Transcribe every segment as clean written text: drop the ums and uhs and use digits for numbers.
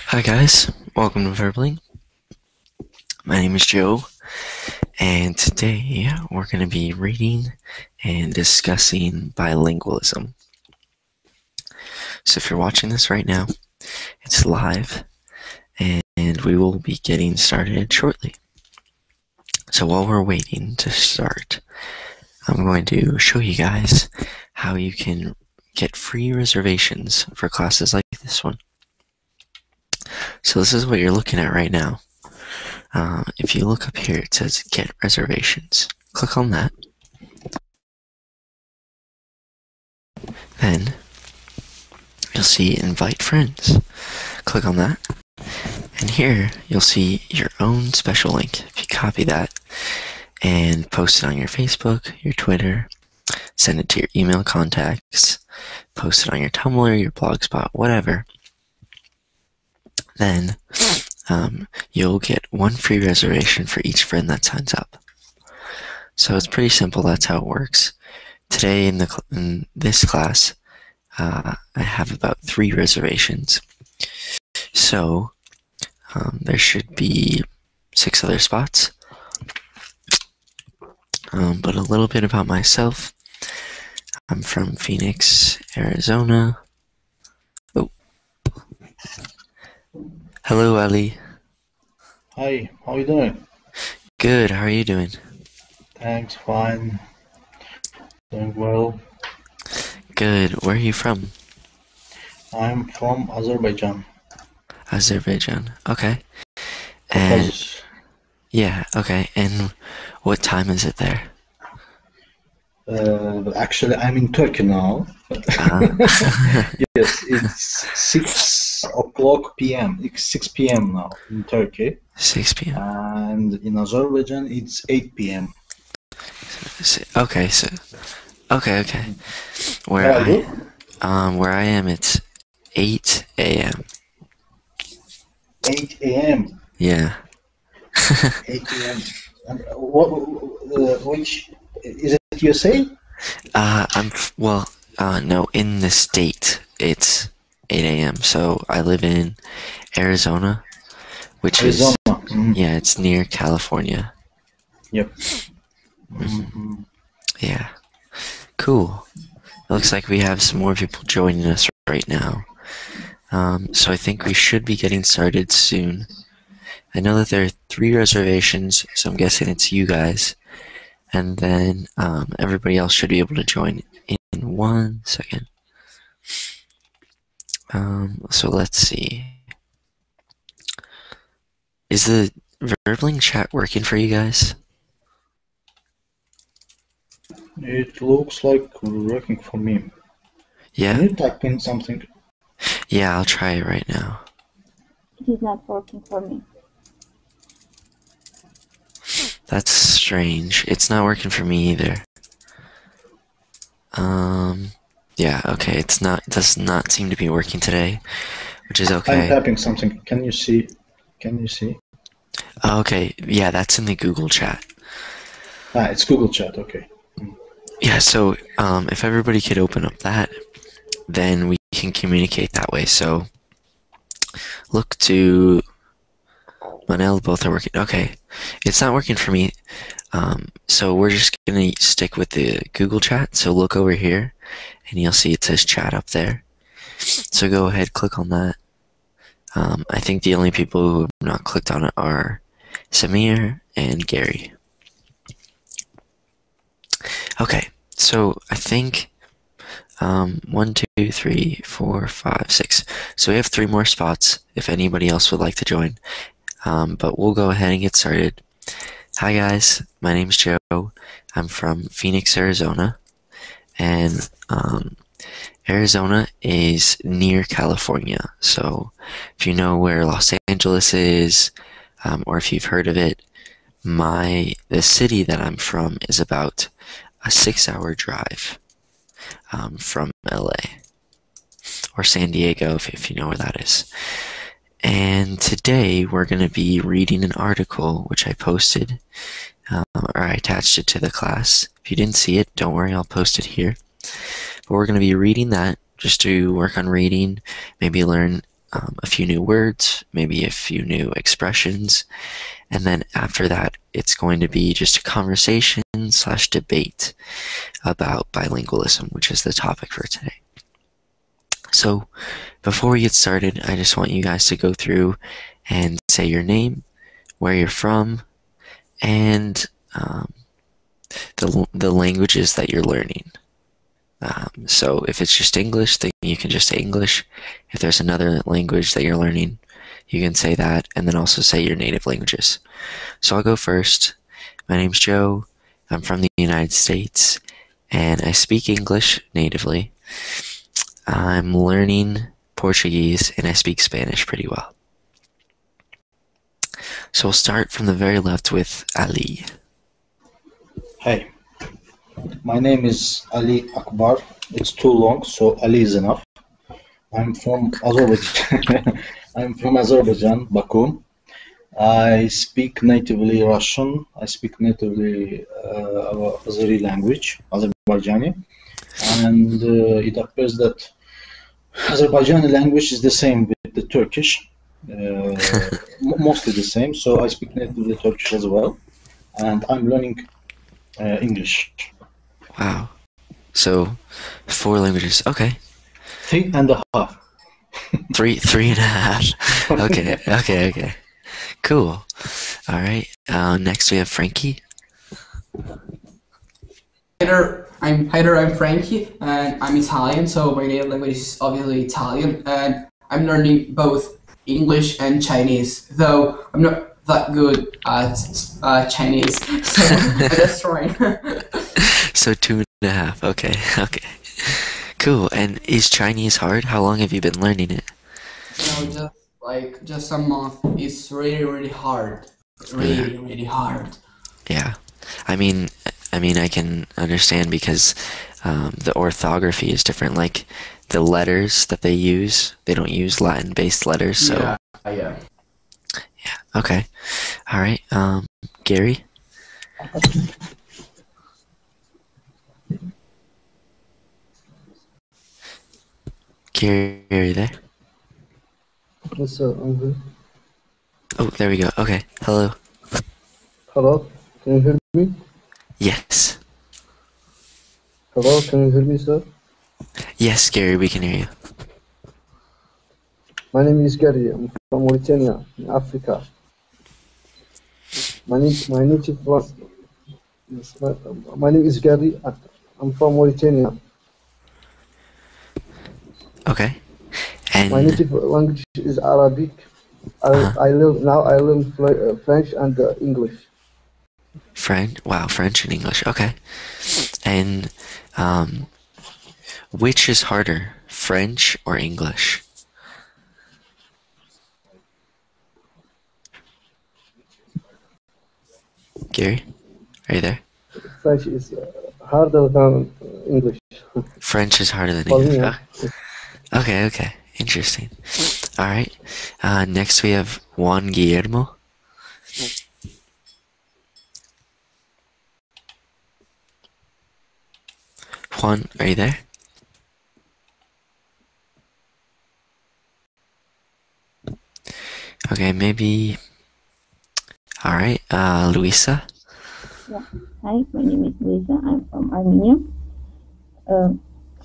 Hi guys, welcome to Verbally. My name is Joe, and today we're going to be reading and discussing bilingualism. So if you're watching this right now, it's live, and we will be getting started shortly. So while we're waiting to start, I'm going to show you guys how you can get free reservations for classes like this one. So this is what you're looking at right now. If you look up here, it says Get Reservations. Click on that. Then you'll see Invite Friends. Click on that. And here you'll see your own special link. If you copy that and post it on your Facebook, your Twitter, send it to your email contacts, post it on your Tumblr, your Blogspot, whatever, then you'll get one free reservation for each friend that signs up. So it's pretty simple. That's how it works. Today in this class, I have about 3 reservations. So there should be 6 other spots. But a little bit about myself. I'm from Phoenix, Arizona. Oh. Hello, Ali. Hi, how are you doing? Good, how are you doing? Thanks, fine. Doing well. Good, where are you from? I'm from Azerbaijan. Azerbaijan, okay. And Caucasus. yeah, okay. And what time is it there? Actually, I'm in Turkey now. Yes, it's 6 o'clock p.m. It's 6 p.m. now in Turkey. 6 p.m. And in Azerbaijan, it's 8 p.m. Okay, so okay. Where are you? Where I am, it's 8 a.m. 8 a.m. Yeah. 8 a.m. And which is it USA? No, in the state, it's 8 a.m. So I live in Arizona, which Arizona. is, yeah, it's near California. Yep. Yeah. Cool. It looks like we have some more people joining us right now. So I think we should be getting started soon. I know that there are 3 reservations, so I'm guessing it's you guys. And then everybody else should be able to join in 1 second. So let's see. Is the Verbling chat working for you guys? It looks like working for me. Yeah? Can you type in something? Yeah, I'll try it right now. It is not working for me. That's strange. It's not working for me either. Yeah, okay, it does not seem to be working today, which is okay. I'm typing something. Can you see? Okay, yeah, that's in the Google chat. It's Google Chat, okay. Yeah, so if everybody could open up that, then we can communicate that way. So look to Manel, both are working. Okay, it's not working for me. So we're just gonna stick with the Google chat. So look over here, and you'll see it says chat up there. So go ahead, click on that. I think the only people who have not clicked on it are Samir and Gary. Okay, so I think 1, 2, 3, 4, 5, 6. So we have 3 more spots if anybody else would like to join. But we'll go ahead and get started. Hi guys, my name's Joe. I'm from Phoenix, Arizona. And Arizona is near California. So if you know where Los Angeles is, or if you've heard of it, the city that I'm from is about a 6-hour drive from LA, or San Diego, if you know where that is. And today we're going to be reading an article which I posted or I attached it to the class. If you didn't see it, don't worry, I'll post it here. But we're going to be reading that just to work on reading, maybe learn a few new words, maybe a few new expressions, and then after that, it's going to be just a conversation / debate about bilingualism, which is the topic for today. So before we get started, I just want you guys to go through and say your name, where you're from, and the languages that you're learning. So if it's just English, then you can just say English. If there's another language that you're learning, you can say that, and then also say your native languages. So I'll go first. My name's Joe. I'm from the United States, and I speak English natively. I'm learning Portuguese, and I speak Spanish pretty well. So we'll start from the very left with Ali. Hey, my name is Ali Akbar. It's too long, so Ali is enough. I'm from Azerbaijan. I'm from Azerbaijan, Baku. I speak natively Russian. I speak natively Azeri language, Azerbaijani, and it appears that Azerbaijani language is the same with the Turkish, mostly the same. So I speak natively Turkish as well, and I'm learning English. Wow. So 4 languages. Okay. 3.5. Three and a half. Okay. Cool. All right. Next we have Frankie. Hi there, I'm Frankie, and I'm Italian, so my native language is obviously Italian, and I'm learning both English and Chinese, though I'm not that good at Chinese, so I'm just trying. So 2.5. Okay. Cool. And is Chinese hard? How long have you been learning it? Just a month. It's really hard. Really hard. Yeah. I mean, I can understand because the orthography is different. Like the letters that they use, they don't use Latin-based letters. So Yeah. Okay. All right. Gary. Gary, are you there? Yes, sir. I'm here. Oh, there we go. Okay. Hello. Hello, can you hear me? Yes. Hello, can you hear me, sir? Yes, Gary, we can hear you. My name is Gary. I'm from Mauritania, in Africa. My native one. Yes, my name is Gary. I'm from Mauritania. Okay. And My native language is Arabic. Uh-huh. I learn French and English. French. Wow, French and English. Okay. And which is harder, French or English? Gary, are you there? French is harder than English. French is harder than For me, English. yeah. Okay. Interesting. All right. Next we have Juan Guillermo. Juan, are you there? Okay, maybe. All right. Luisa. Yeah. Hi, my name is Lisa. I'm from Armenia.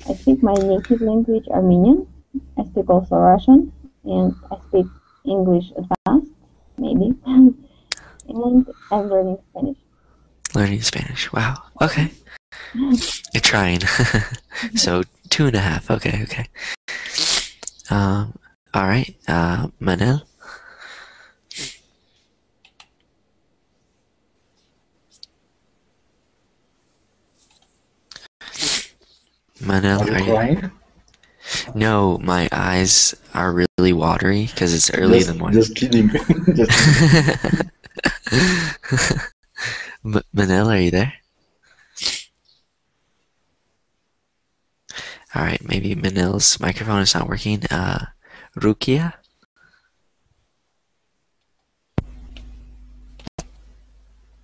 I speak my native language Armenian. I speak also Russian, and I speak English advanced, maybe. And I'm learning Spanish. Learning Spanish. Wow. Okay. You're trying. So 2.5. Okay. All right. Manel. Manel, Are you crying? No, my eyes are really watery because it's early in the morning. Just kidding. Just kidding. Manel, are you there? All right, maybe Manel's microphone is not working. Rukia?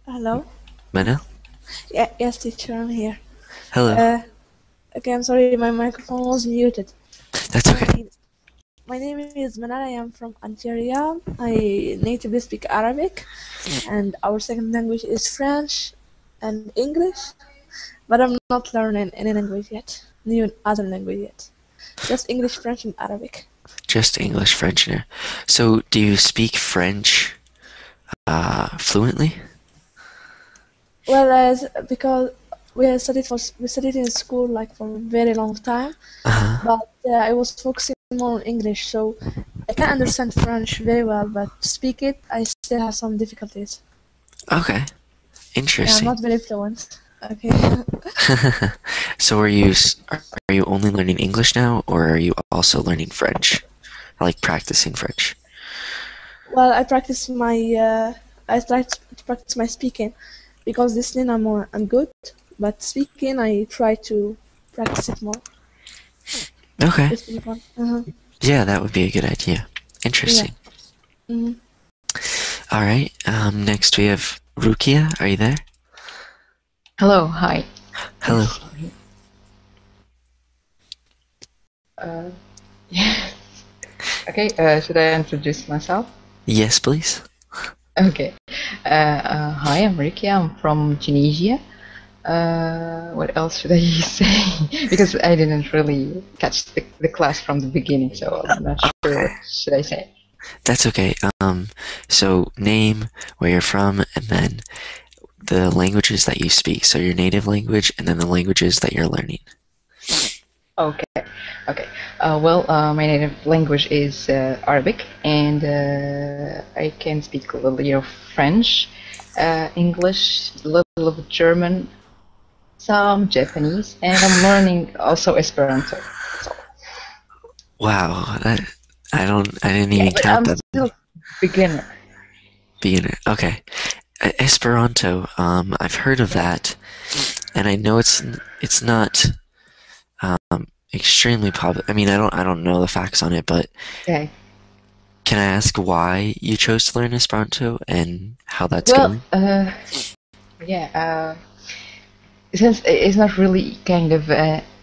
Hello. Manel? Yeah, yes, teacher, I'm here. Hello. Okay, I'm sorry, my microphone was muted. That's okay. My name is Manal. I am from Ontario. I natively speak Arabic, and our second language is French and English. But I'm not learning any language yet, new other language yet. Just English, French, and Arabic. Just English, French, and so do you speak French fluently? Well, because we studied in school like for a very long time, but I was focusing more on English, so I can understand French very well, but to speak it, I still have some difficulties. Okay. Yeah, I'm Interesting. not very fluent. Okay. So are you only learning English now, or are you also learning French? Like practicing French? Well, I practice my I try to practice my speaking because listening I'm good, but speaking I try to practice it more Okay. with people. Yeah, that would be a good idea. Interesting. Mhm. All right. Next we have Rukia. Are you there? Hello, hi. Hello. Yes. Okay, should I introduce myself? Yes, please. Okay. Hi, I'm Ricky. I'm from Tunisia. What else should I say? Because I didn't really catch the class from the beginning, so I'm not sure what should I say. That's okay. So name, where you're from, and then the languages that you speak. So your native language, and then the languages that you're learning. Okay. Okay. Well, my native language is Arabic, and I can speak a little bit of French, English, a little of German, some Japanese, and I'm learning also Esperanto. So, Wow, I didn't even but count I'm that. still beginner. Beginner. Okay. Esperanto. I've heard of that, and I know it's not extremely popular. I mean, I don't know the facts on it, but Okay. can I ask why you chose to learn Esperanto and how that's Well, going? yeah. Since it's not really kind of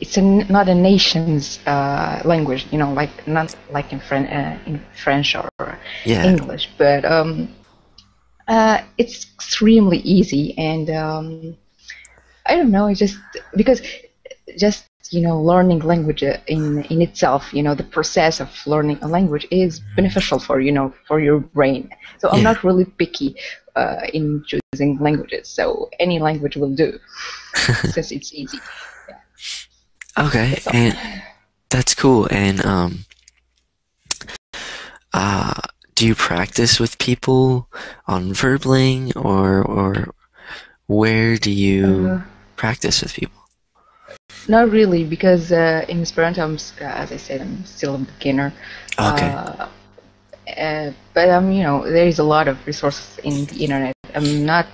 it's not a nation's language, you know, like not like in French or Yeah. English, but it's extremely easy, and I don't know, it's just because just learning language in itself, the process of learning a language is beneficial for for your brain. So I'm Yeah. not really picky in choosing languages, so any language will do since it's easy. Okay, That's all. and that's cool. And do you practice with people on Verbling, or where do you practice with people? Not really, because in Esperanto, as I said, I'm still a beginner. Okay. But there is a lot of resources in the internet. I'm not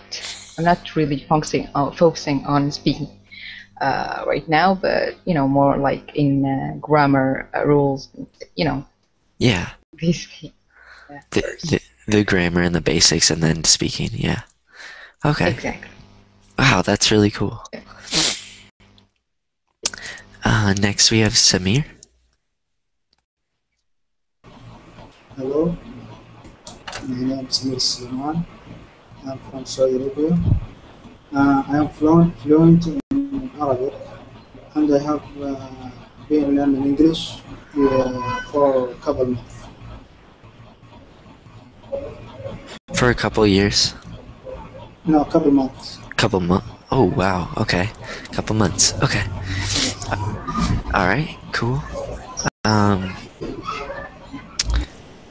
really focusing on speaking right now, but more like in grammar rules. Yeah. These The grammar and the basics, and then speaking. Yeah. Okay. exactly. Wow, that's really cool. Next we have Samir. Hello, my name is Samir Suleiman. I'm from Saudi Arabia. I am fluent in Arabic, and I have been learning English for a couple months. For a couple years. No, a couple months. Couple months. Oh wow. Okay. Couple months. Okay. All right. Cool.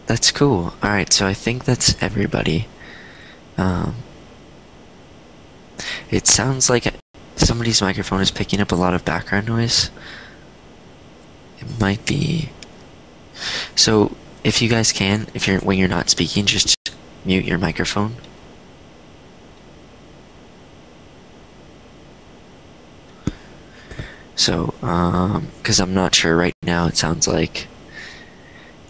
That's cool. All right. So I think that's everybody. It sounds like somebody's microphone is picking up a lot of background noise. It might be. So if you guys can, when you're not speaking, just mute your microphone. So, because I'm not sure right now, it sounds like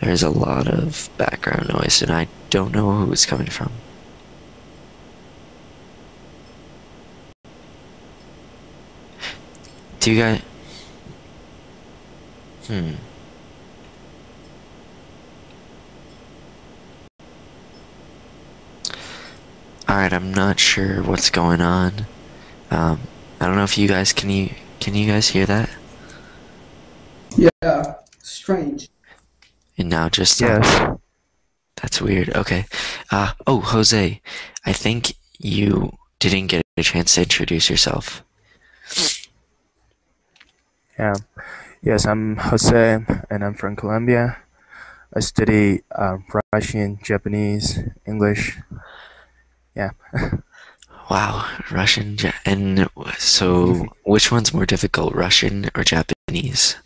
there's a lot of background noise, and I don't know who it's coming from. Do you guys... Alright, I'm not sure what's going on. I don't know if you guys... Can you guys hear that? Yeah, strange. And now just... Yes. That's weird. Okay. Oh, Jose, I think you didn't get a chance to introduce yourself. Yeah. Yes, I'm Jose, and I'm from Colombia. I study Russian, Japanese, English. Yeah. Wow, Russian, and so which one's more difficult, Russian or Japanese?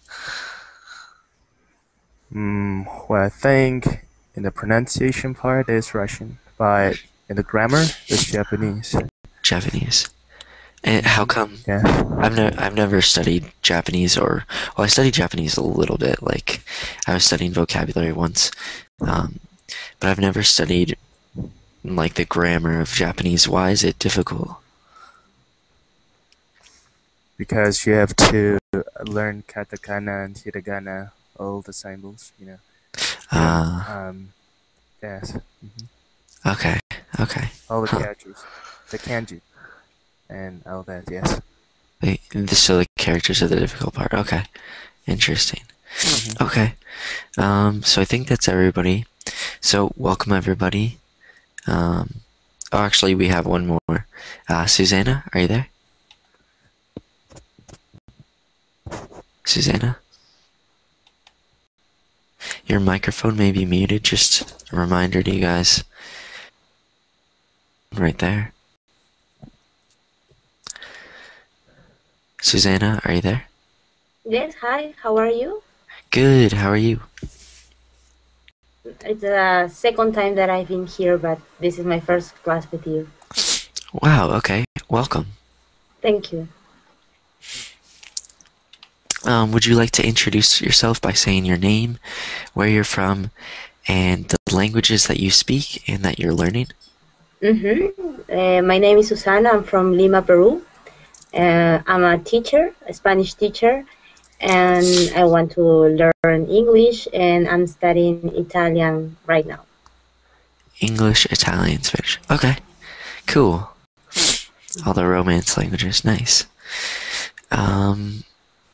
Well, I think in the pronunciation part it's Russian, but in the grammar it's Japanese. Japanese. And how come? Yeah. I've never studied Japanese, or well, I studied Japanese a little bit. Like I was studying vocabulary once, but I've never studied like the grammar of Japanese. Why is it difficult? Because you have to learn katakana and hiragana, all the symbols, you know. Yes. Okay. All the characters, the kanji, and all that. Yes. So the characters are the difficult part. Okay, interesting. Okay, so I think that's everybody. So welcome everybody. Oh, actually, we have one more. Susanna, are you there? Susanna? Your microphone may be muted, just a reminder to you guys. Right there. Susanna, are you there? Yes, hi, how are you? Good, how are you? It's the second time that I've been here, but this is my first class with you. Wow, okay, welcome. Thank you. Would you like to introduce yourself by saying your name, where you're from, and the languages that you speak and that you're learning? My name is Susana. I'm from Lima, Peru. I'm a teacher, a Spanish teacher, and I want to learn English, and I'm studying Italian right now. English, Italian, Spanish. Okay, cool. All the Romance languages, nice.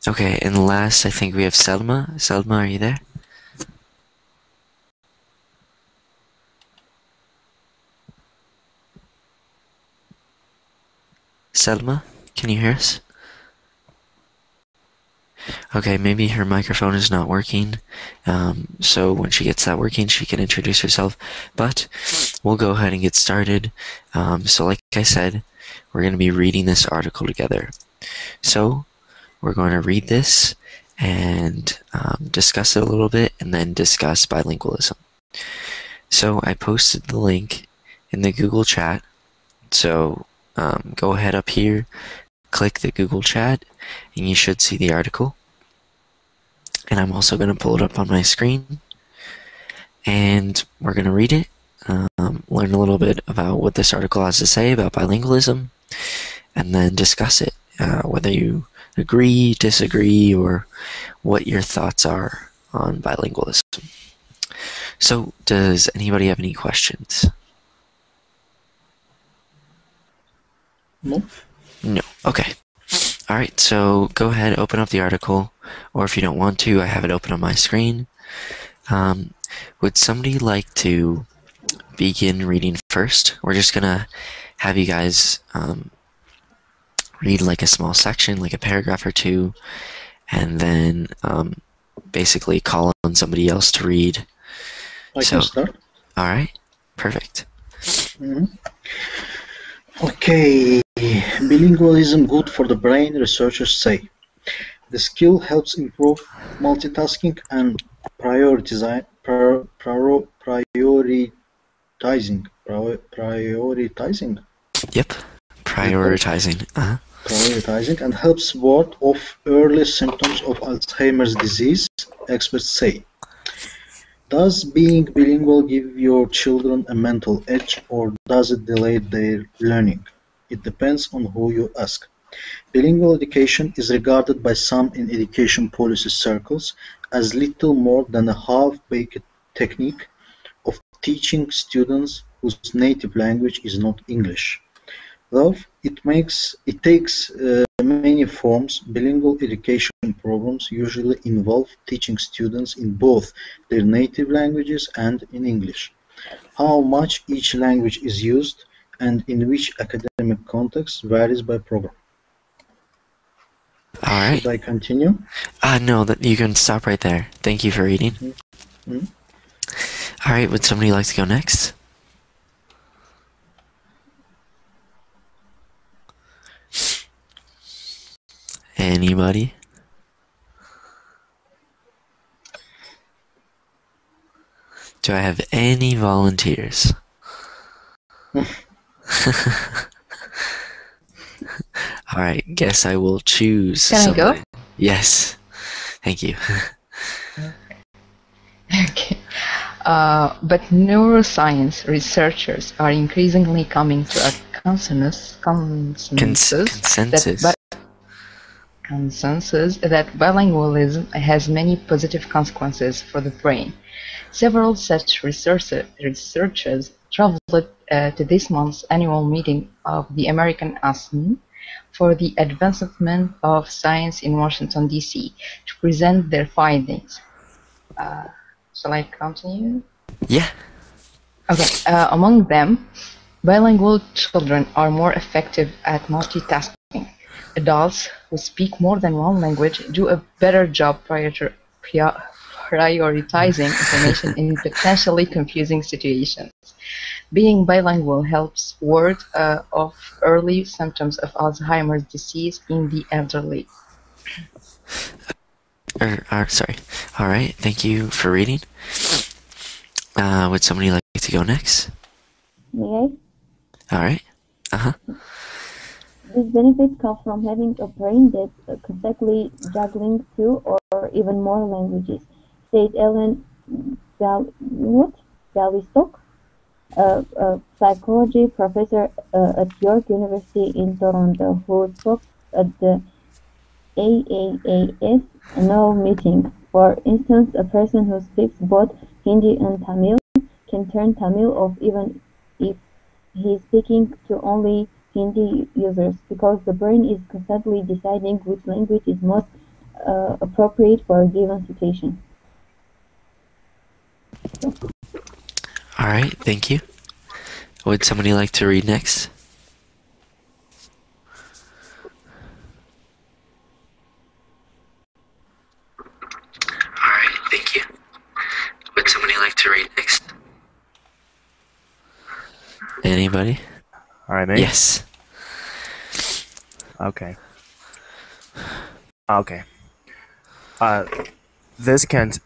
Okay, and last I think we have Selma. Selma, are you there? Selma, can you hear us? Okay, maybe her microphone is not working, so when she gets that working, she can introduce herself, but we'll go ahead and get started. So like I said, we're going to be reading this article together. So we're going to read this and discuss it a little bit, and then discuss bilingualism. So I posted the link in the Google chat, so go ahead up here, click the Google chat, and you should see the article. And I'm also going to pull it up on my screen, and we're going to read it, learn a little bit about what this article has to say about bilingualism, and then discuss it, whether you agree, disagree, or what your thoughts are on bilingualism. So, does anybody have any questions? No. No. Okay. All right, so go ahead, open up the article, or if you don't want to, I have it open on my screen. Would somebody like to begin reading first? We're just gonna have you guys read like a small section, like a paragraph or two, and then basically call on somebody else to read. I can start. All right, perfect. Okay, bilingualism good for the brain, researchers say. The skill helps improve multitasking and prioritizing. Yep, prioritizing. Prioritizing, and helps ward off early symptoms of Alzheimer's disease, experts say. Does being bilingual give your children a mental edge, or does it delay their learning? It depends on who you ask. Bilingual education is regarded by some in education policy circles as little more than a half-baked technique of teaching students whose native language is not English. Though it takes many forms, bilingual education programs usually involve teaching students in both their native languages and in English. How much each language is used and in which academic context varies by program. All right. Should I continue? No, that you can stop right there. Thank you for reading. Mhm. All right, would somebody like to go next? Anybody? Do I have any volunteers? All right, guess I will choose Can I go? somebody. Yes. Thank you. Okay. But neuroscience researchers are increasingly coming to a consensus that bilingualism has many positive consequences for the brain. Several such researchers traveled to this month's annual meeting of the American Association for the Advancement of Science in Washington, D.C. to present their findings. Shall I continue? Yeah. Okay. Among them, bilingual children are more effective at multitasking. Adults who speak more than one language do a better job prioritizing information in potentially confusing situations. Being bilingual helps ward off early symptoms of Alzheimer's disease in the elderly. Sorry. All right, thank you for reading. Would somebody like to go next? May I? All right. These benefits come from having a brain that's constantly juggling two or even more languages, said Ellen Gallistock, a psychology professor at York University in Toronto, who spoke at the AAAS annual meeting. For instance, a person who speaks both Hindi and Tamil can turn Tamil off even if he's speaking to only Hindi users, because the brain is constantly deciding which language is most appropriate for a given situation. All right, thank you. Would somebody like to read next? All right, thank you. Would somebody like to read next? Anybody? All right, mate. Yes. Okay. This constant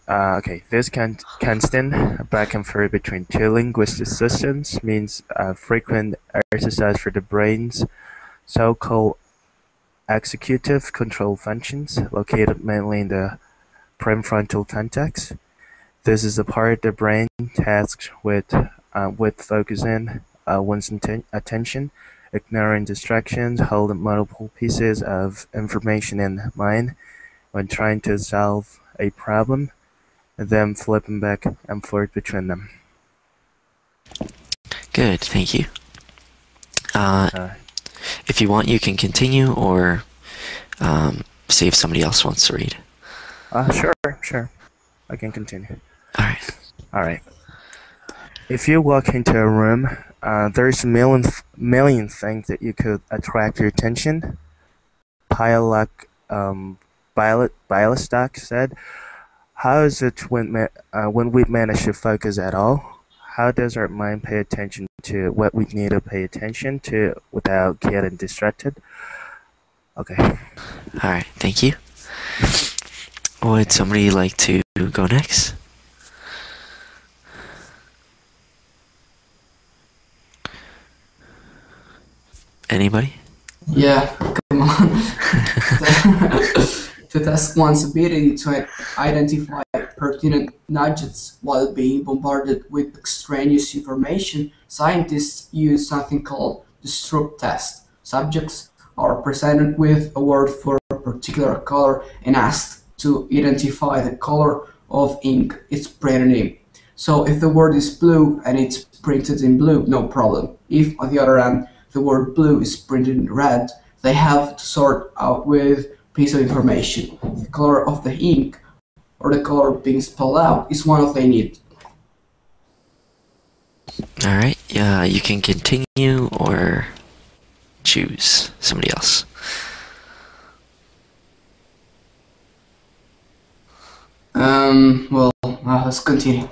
back and forth between two linguistic systems means frequent exercise for the brain's so-called executive control functions, located mainly in the prefrontal cortex. This is the part of the brain tasked with focusing one's attention, ignoring distractions, holding multiple pieces of information in mind when trying to solve a problem, and then flipping back and forth between them. Good, thank you. If you want, you can continue, or see if somebody else wants to read. Sure. I can continue. All right. If you walk into a room, there's a million things that you could attract your attention. Bialystok said, "How is it when we manage to focus at all? How does our mind pay attention to what we need to pay attention to without getting distracted?" Okay. All right, thank you. Would somebody like to go next? Anybody? Yeah, come on. To test one's ability to identify pertinent nudges while being bombarded with extraneous information, scientists use something called the Stroop Test. Subjects are presented with a word for a particular color and asked to identify the color of ink it's printed in. So if the word is blue and it's printed in blue, no problem. If, on the other hand, the word blue is printed in red, they have to sort out with a piece of information. The color of the ink or the color being spelled out is one of they need. Alright, yeah, you can continue or choose somebody else. Well, let's continue.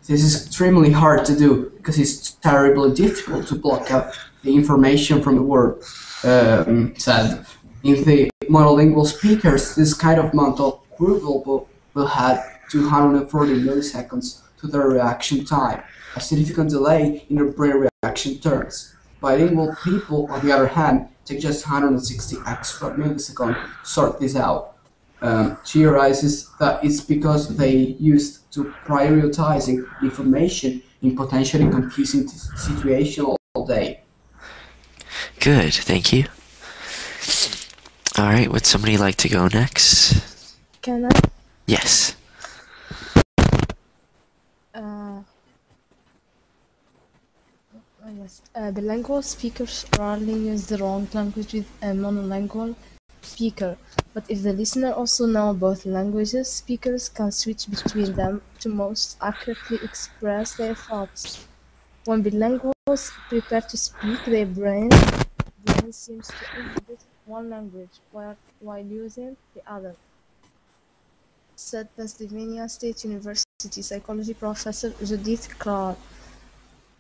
This is extremely hard to do because it's terribly difficult to block out the information from the word said. In the monolingual speakers, this kind of mental approval will have 240 milliseconds to their reaction time, a significant delay in their brain reaction turns. Bilingual people, on the other hand, take just 160 extra milliseconds to sort this out. Theorizes that it's because they used to prioritizing information in potentially confusing situations all day. Good, thank you. Alright, would somebody like to go next? Can I? Yes. Yes. Bilingual speakers rarely use the wrong language with a monolingual speaker, but if the listener also knows both languages, speakers can switch between them to most accurately express their thoughts. When bilinguals prepare to speak, their brain seems to inhibit one language while using the other, said Pennsylvania State University psychology professor Judith Clark,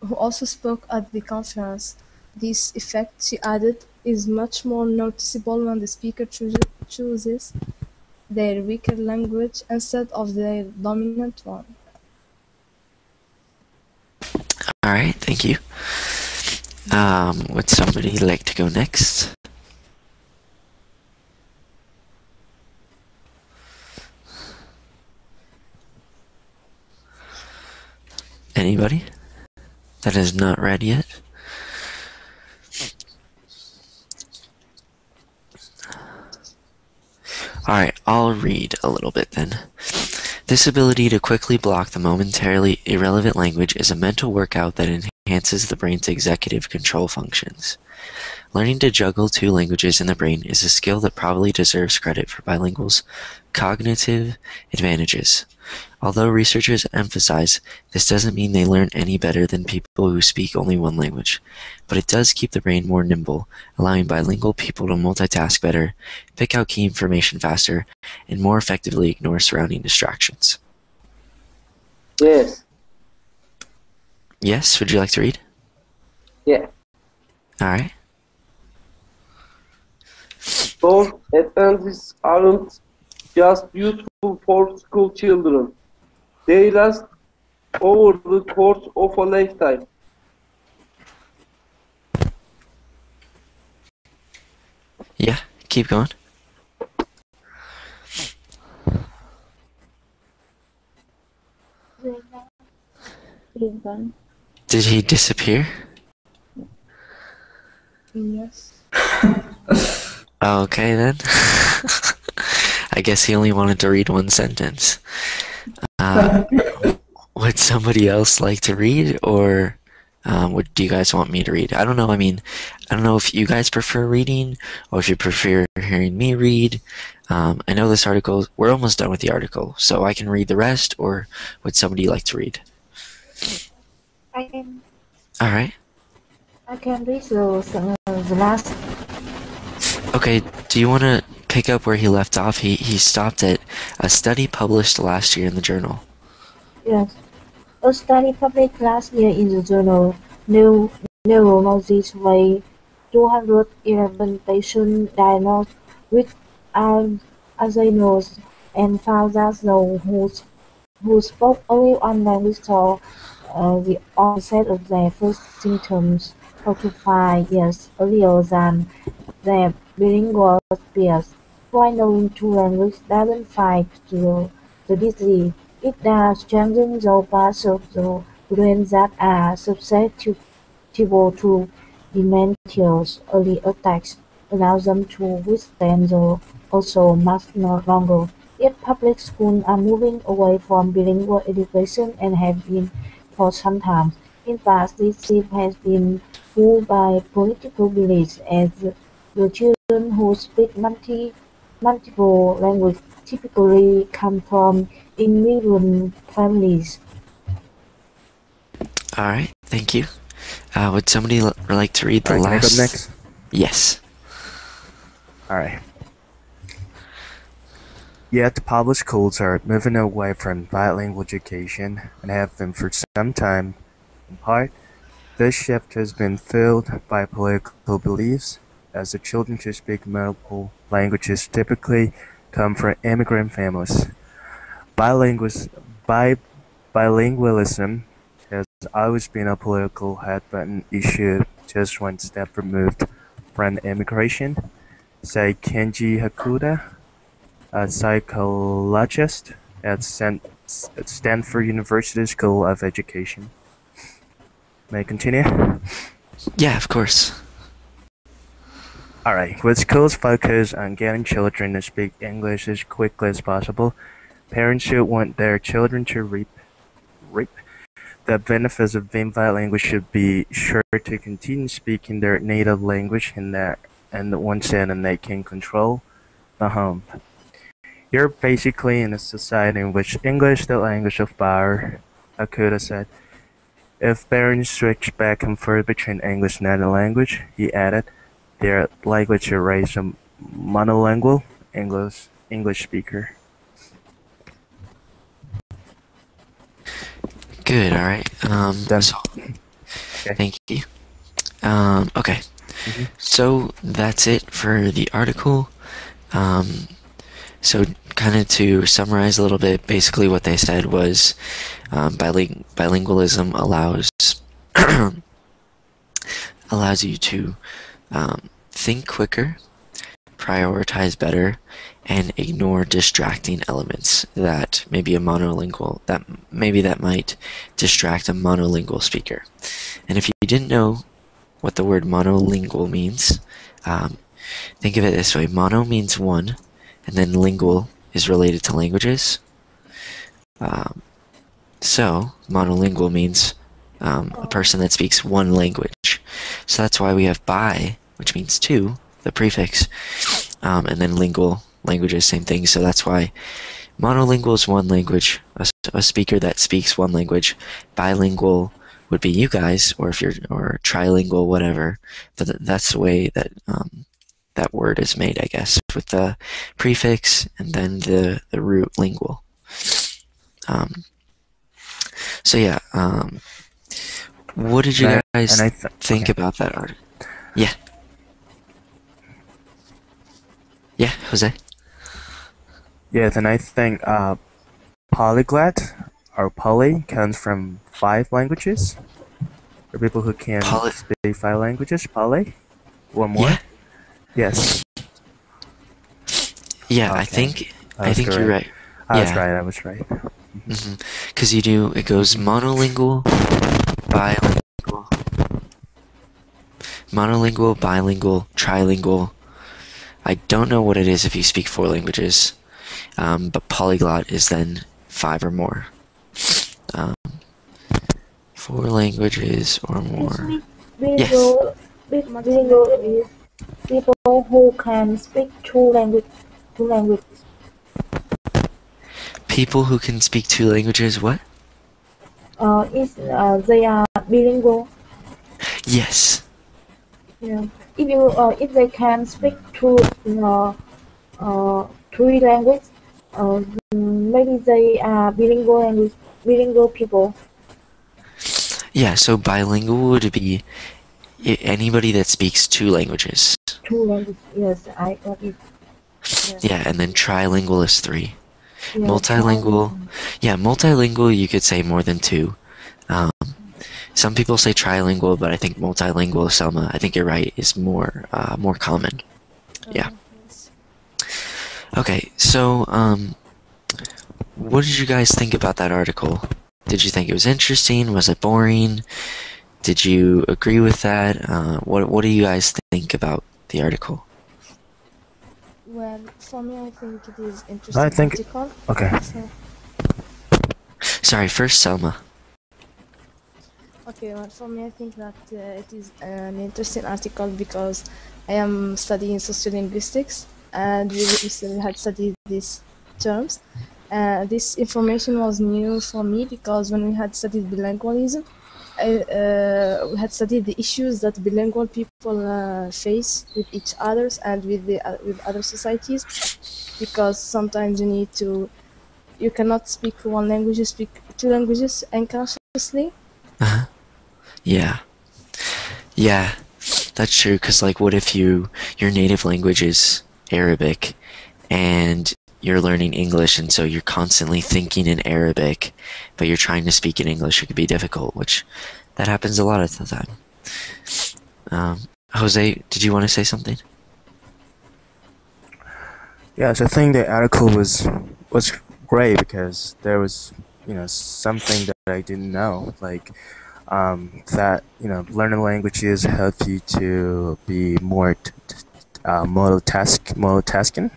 who also spoke at the conference. This effect, she added, is much more noticeable when the speaker chooses their weaker language instead of their dominant one. Alright, thank you. Would somebody like to go next? Anybody that is not read yet? Alright, I'll read a little bit then. This ability to quickly block the momentarily irrelevant language is a mental workout that enhances the brain's executive control functions. Learning to juggle two languages in the brain is a skill that probably deserves credit for bilinguals' cognitive advantages. Although researchers emphasize this doesn't mean they learn any better than people who speak only one language, but it does keep the brain more nimble, allowing bilingual people to multitask better, pick out key information faster, and more effectively ignore surrounding distractions. Yes. Yes, would you like to read? Yeah. Alright. Those advantages aren't just useful for school children. They last over the course of a lifetime. Yeah, keep going. Did he disappear? Yes. Okay then. I guess he only wanted to read one sentence. Would somebody else like to read, or do you guys want me to read? I don't know. I mean, I don't know if you guys prefer reading or if you prefer hearing me read. I know this article, we're almost done with the article, so I can read the rest, or would somebody like to read? I can. All right. I can read the last. Okay, do you want to pick up where he left off? He stopped at a study published last year in the journal. Yes. A study published last year in the journal Neurology by 211 patients diagnosed with Alzheimer's and found that those who spoke only one language saw the onset of their first symptoms 4 to 5 years earlier than their bilingual peers. While knowing two languages doesn't fight the disease, it does strengthen those parts of the brain that are susceptible to dementia's early attacks. allows them to withstand the also much longer. Yet public schools are moving away from bilingual education and have been for some time. In fact, this shift has been fueled by political beliefs, as the children who speak multiple languages typically come from immigrant families. All right, thank you. Would somebody like to read the Alright, can I last? go next? Yes. Alright. Yet public schools are moving away from bilingual education and have been for some time. In part, this shift has been fueled by political beliefs, as the children who speak multiple languages typically come from immigrant families. Bilingualism has always been a political hot-button issue, just one step removed from immigration. Say Kenji Hakuda, a psychologist at Stanford University School of Education. May I continue? Yeah, of course. Alright, with schools focused on getting children to speak English as quickly as possible, parents should want their children to reap the benefits of being bilingual should be sure to continue speaking their native language in the one setting they can control, the home. You're basically in a society in which English is the language of power, Akuda said. If parents switch back and forth between English and another language, he added, they're likely to raise a monolingual English speaker. Good, alright. Done. So, Okay. thank you. Okay. Mhm. So that's it for the article. So kind of to summarize a little bit, basically what they said was bilingualism allows you to think quicker, prioritize better, and ignore distracting elements that that might distract a monolingual speaker. And if you didn't know what the word monolingual means, think of it this way: mono means one, and then lingual is related to languages. So monolingual means a person that speaks one language. So that's why we have bi, which means two, the prefix, and then lingual, languages, same thing. So that's why monolingual is one language, a speaker that speaks one language. Bilingual would be you guys, or if you're trilingual, whatever. But that's the way that that word is made, I guess, with the prefix and then the root lingual. So yeah, what did you guys think about that art? Yeah. Yeah, Jose? Yes, and I think polyglot or poly comes from 5 languages. For people who can speak 5 languages, poly? One more? Yeah. Yes. Yeah, Okay. I think correct. you're right. I was Yeah. right, I was right. Because it goes monolingual, bilingual, trilingual. I don't know what it is if you speak 4 languages, but polyglot is then 5 or more. 4 languages or more. Yes. Bilingual is people who can speak two languages. People who can speak 2 languages, what? They are bilingual. Yes. Yeah. If they can speak 3 languages, maybe they are bilingual people. Yeah, so bilingual would be anybody that speaks 2 languages. 2 languages, yes, I got it. Yeah, and then trilingual is 3. Yeah, multilingual you could say more than 2. Some people say trilingual, but I think multilingual, Selma, I think you're right, is more common. Yeah. Okay, so what did you guys think about that article? Did you think it was interesting? Was it boring? Did you agree with that? What do you guys think about the article? Well, for me, I think it is I interesting think. article. Okay. So, Sorry, first Selma. okay, well, for me, I think that it is an interesting article because I am studying sociolinguistics, and we recently had studied these terms. This information was new for me because when we had studied bilingualism, we had studied the issues that bilingual people face with each others and with other societies, because sometimes you cannot speak one language, you speak two languages unconsciously. Uh-huh. Yeah. Yeah, that's true, because, like, what if your native language is Arabic, and you're learning English, and so you're constantly thinking in Arabic, but you're trying to speak in English. It could be difficult, which that happens a lot of the time. Jose, did you want to say something? Yes, I think the article was great because there was something that I didn't know, like that learning languages help you to be more multitasking.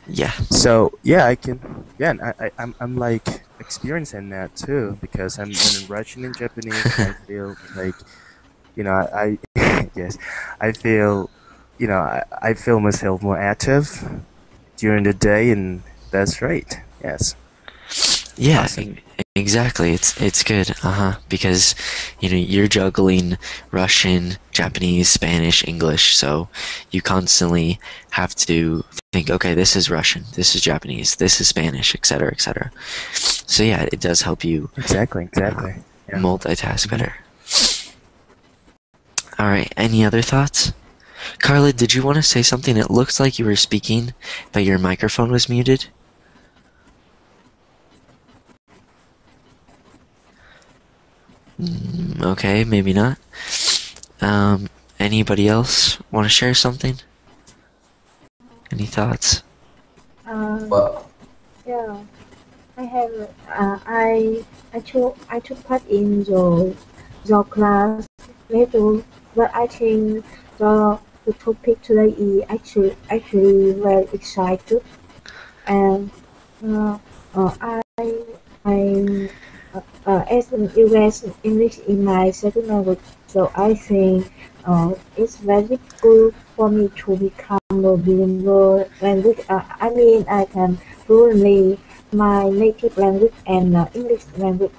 Yeah. So yeah, I can. Yeah, and I'm like experiencing that too because I'm in Russian and Japanese. And I feel like I yes, I feel I feel myself more active during the day, and that's right. Yes. Yeah, Awesome. exactly. It's good. Because you're juggling Russian, Japanese, Spanish, English, so you constantly have to think, okay, this is Russian, this is Japanese, this is Spanish, etc., etc. So yeah, it does help you Exactly. Yeah. multitask better. All right, any other thoughts? Carla, did you want to say something? It looks like you were speaking, but your microphone was muted. Okay, maybe not. Anybody else want to share something? Any thoughts? Well, Yeah, I have. I took part in your class later, but I think the topic today is actually very exciting, and uh, I'm as an English in my second language, so I think it's very good for me to become a bilingual language. I mean, I can fluently my native language and English language.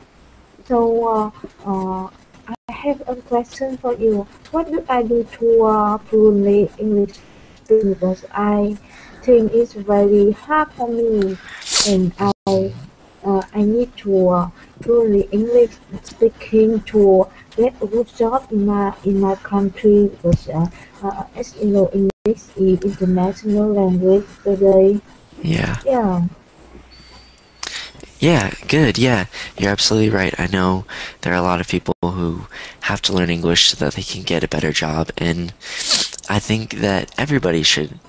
So I have a question for you. What do I do to fluently English speaking? Because I think it's very hard for me, and I need to fluently English speaking to get a good job in my country because as you know, English is international language today. Yeah. Yeah. Yeah, good. Yeah, you're absolutely right. I know there are a lot of people who have to learn English so that they can get a better job, and I think that everybody should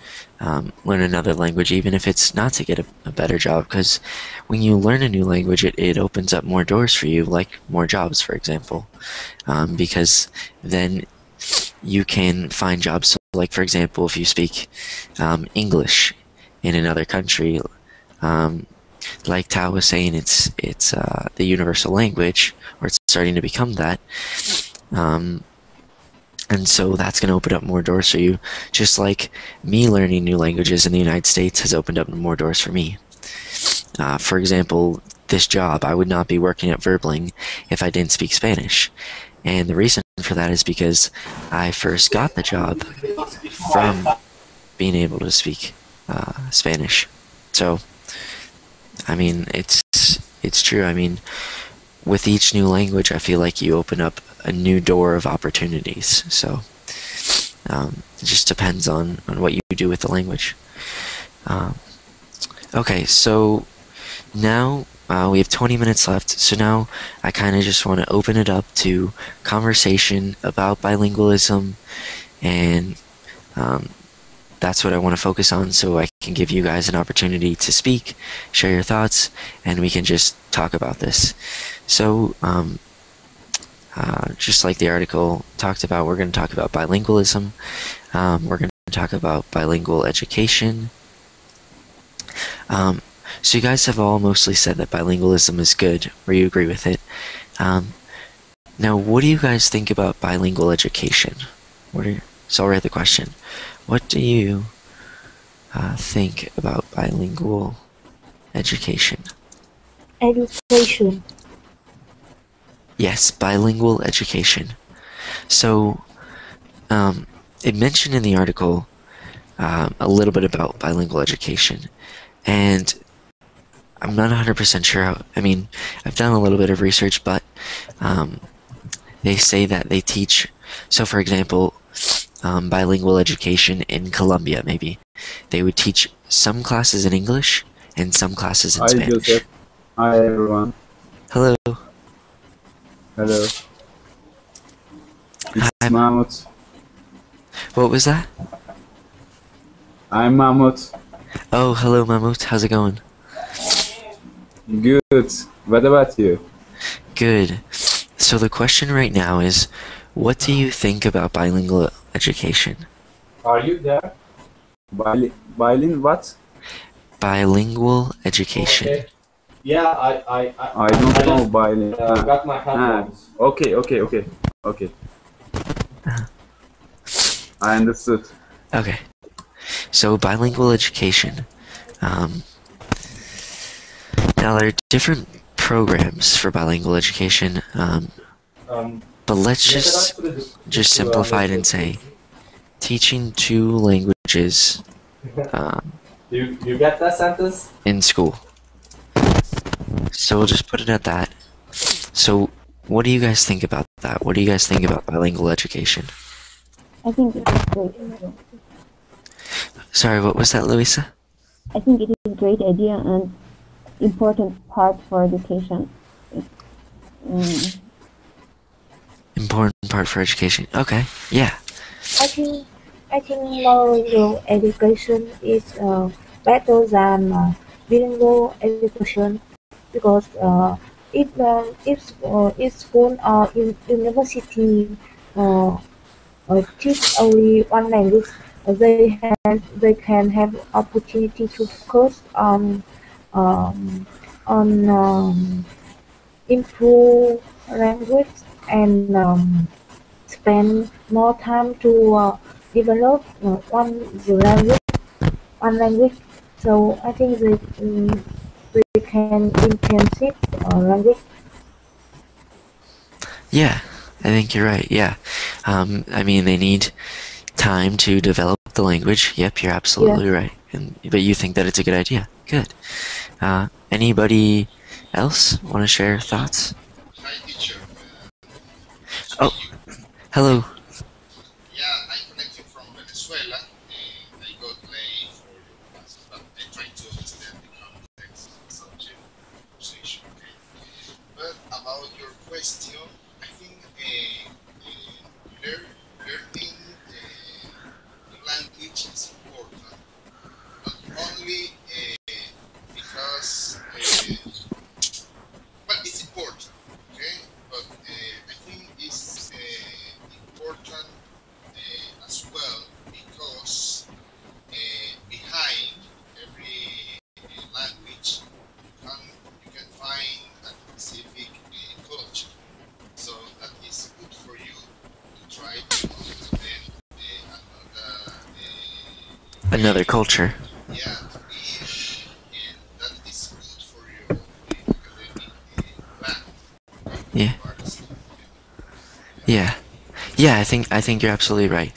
learn another language, even if it's not to get a better job, because when you learn a new language, it opens up more doors for you, like more jobs, for example, because then you can find jobs. So, like, for example, if you speak English in another country, like Tao was saying, it's the universal language, or it's starting to become that. And so that's going to open up more doors for you, just like me learning new languages in the United States has opened up more doors for me. For example, this job, I would not be working at Verbling if I didn't speak Spanish. And the reason for that is because I first got the job from being able to speak Spanish. So, I mean, it's true. I mean, with each new language, I feel like you open up a new door of opportunities. So it just depends on what you do with the language. Okay, so now we have 20 minutes left. So now I kind of just want to open it up to conversation about bilingualism, and that's what I want to focus on, so I can give you guys an opportunity to speak, share your thoughts, and we can just talk about this. So, just like the article talked about, we're going to talk about bilingualism. We're going to talk about bilingual education, So you guys have all mostly said that bilingualism is good, or you agree with it. Now, what do you guys think about bilingual education? So I'll write the question. What do you think about bilingual education? Education. Yes, bilingual education. So, it mentioned in the article a little bit about bilingual education, and I'm not 100% sure how, I mean, I've done a little bit of research, but they say that they teach, so for example, bilingual education in Colombia, maybe, they would teach some classes in English and some classes in Hi, Spanish. Joseph. Hi, everyone. Hello. Hello. It's Hi. Mahmoud. What was that? I'm Mahmoud. Oh, hello, Mahmoud. How's it going? Good. What about you? Good. So the question right now is, what do you think about bilingual education? Are you there? Bilin what? Bilingual education. Okay. Yeah, I don't know Bilin. Got my headphones. Okay. I understood. Okay. So bilingual education. Now there are different programs for bilingual education, but let's just simplify it and say teaching two languages You get that sentence? in school. So we'll just put it at that. So what do you guys think about that? What do you guys think about bilingual education? I think it is great. Sorry, what was that, Louisa? I think it is a great idea and important part for education. Important part for education. Okay, yeah. I think bilingual education is better than bilingual education because if school or university teach only one language, they can have opportunity to focus on improve language and spend more time to develop one language. So I think they can intensive language. Yeah, I think you're right, yeah. I mean, they need time to develop the language. Yep, you're absolutely right. But you think that it's a good idea. Good. Anybody else want to share thoughts? Hi, teacher. Oh, hello. Yeah, I'm connecting from Venezuela. I got late for your class, but I'm trying to understand the context of the subject conversation. Okay? But about your question, I think learning new language is important, not only because well, it's important, okay? But I think it's important as well because behind every language you can find a specific culture. So that is good for you to try to understand Another culture. yeah, to live, and that is good for your academic plan. Yeah. Yeah. Yeah, I think you're absolutely right.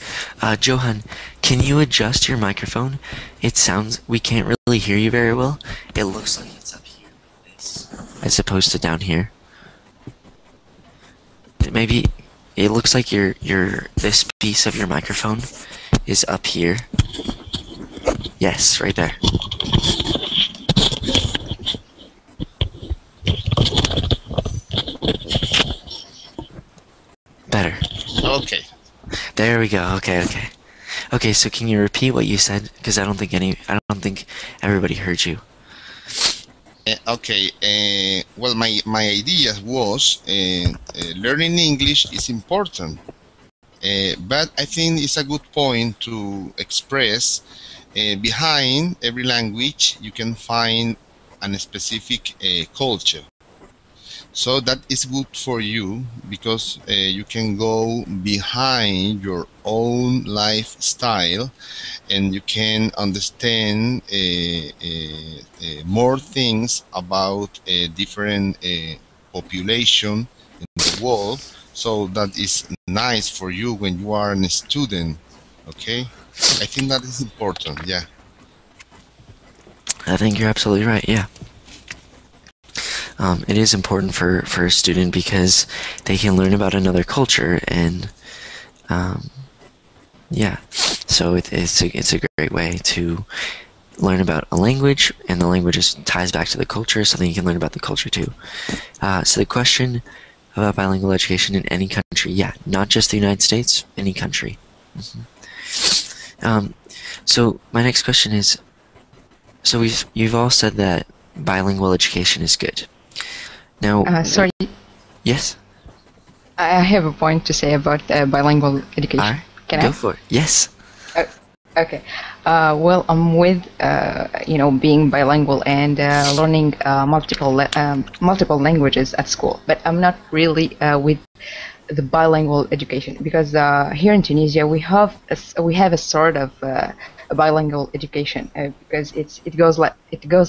Johan, can you adjust your microphone? It sounds, we can't really hear you very well. It looks like it's up here, as opposed to down here. Maybe it looks like this piece of your microphone is up here. Yes, right there. Better. Okay. There we go. Okay. Okay, so can you repeat what you said? Because I don't think everybody heard you. Okay. Well, my idea was learning English is important, but I think it's a good point to express behind every language, you can find a specific culture. So that is good for you because you can go behind your own lifestyle and you can understand more things about different population in the world. So that is nice for you when you are a student. Okay, I think that is important. Yeah. I think you're absolutely right. Yeah. It is important for a student because they can learn about another culture and yeah, so it's a great way to learn about a language, and the language ties back to the culture, so then you can learn about the culture too. So the question about bilingual education in any country, yeah, not just the United States, any country. So my next question is, so you've all said that bilingual education is good. Now, sorry, yes, I have a point to say about bilingual education. Can go I? for it. Yes. Okay. Well, I'm with being bilingual and learning multiple languages at school, but I'm not really with the bilingual education because here in Tunisia we have a sort of a bilingual education because it goes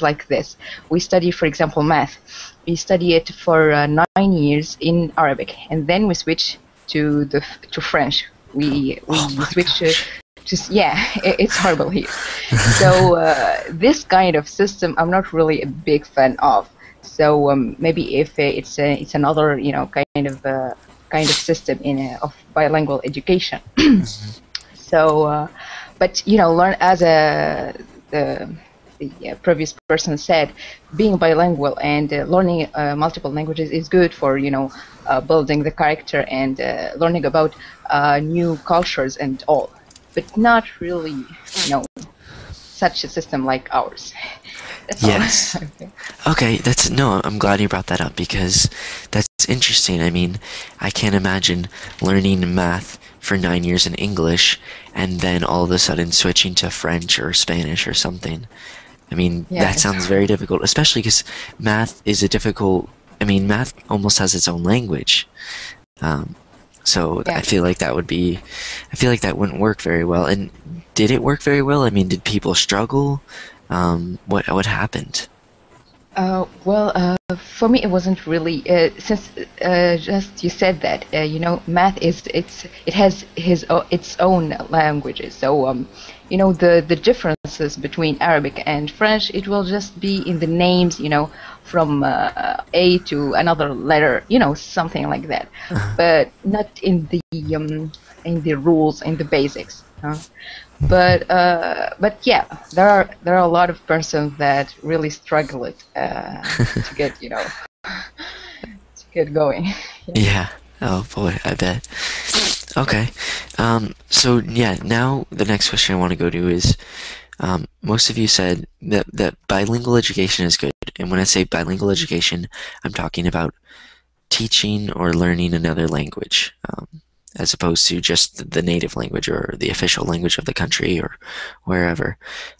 like this. We study, for example, math. We study it for 9 years in Arabic, and then we switch to French. We switch to yeah, it's horrible here. So this kind of system I'm not really a big fan of. So maybe if it's another kind of system of bilingual education. So, but learn as the previous person said, being bilingual and learning multiple languages is good for building the character and learning about new cultures and all, but not really such a system like ours. That's Yes. all. Okay, I'm glad you brought that up because that's interesting. I mean, I can't imagine learning math for 9 years in English and then all of a sudden switching to French or Spanish or something. I mean, Yeah, that sounds very difficult, especially because math almost has its own language. So Yeah. I feel like that wouldn't work very well. And did it work very well? I mean, did people struggle? What happened? Well, for me, it wasn't really since just you said that math it has its own languages. So the differences between Arabic and French, it will just be in the names, from A to another letter, something like that, but not in the rules, in the basics. But yeah, there are a lot of persons that really struggle it to get to get going. Yeah. Oh boy, I bet. Okay. So yeah, now the next question I want to go to is, most of you said that bilingual education is good, and when I say bilingual education, I'm talking about teaching or learning another language, as opposed to just the native language or the official language of the country or wherever.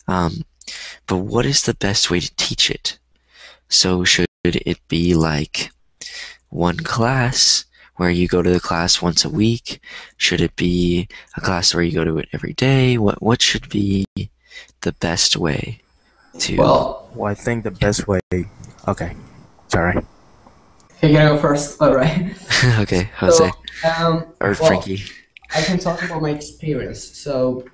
But what is the best way to teach it? So should it be like one class where you go to the class once a week? Should it be a class where you go to it every day? What should be the best way to... Well, I think the best way... Okay, sorry. you're gonna go first. All right. Okay, Jose. Or well, Frankie. I can talk about my experience. So,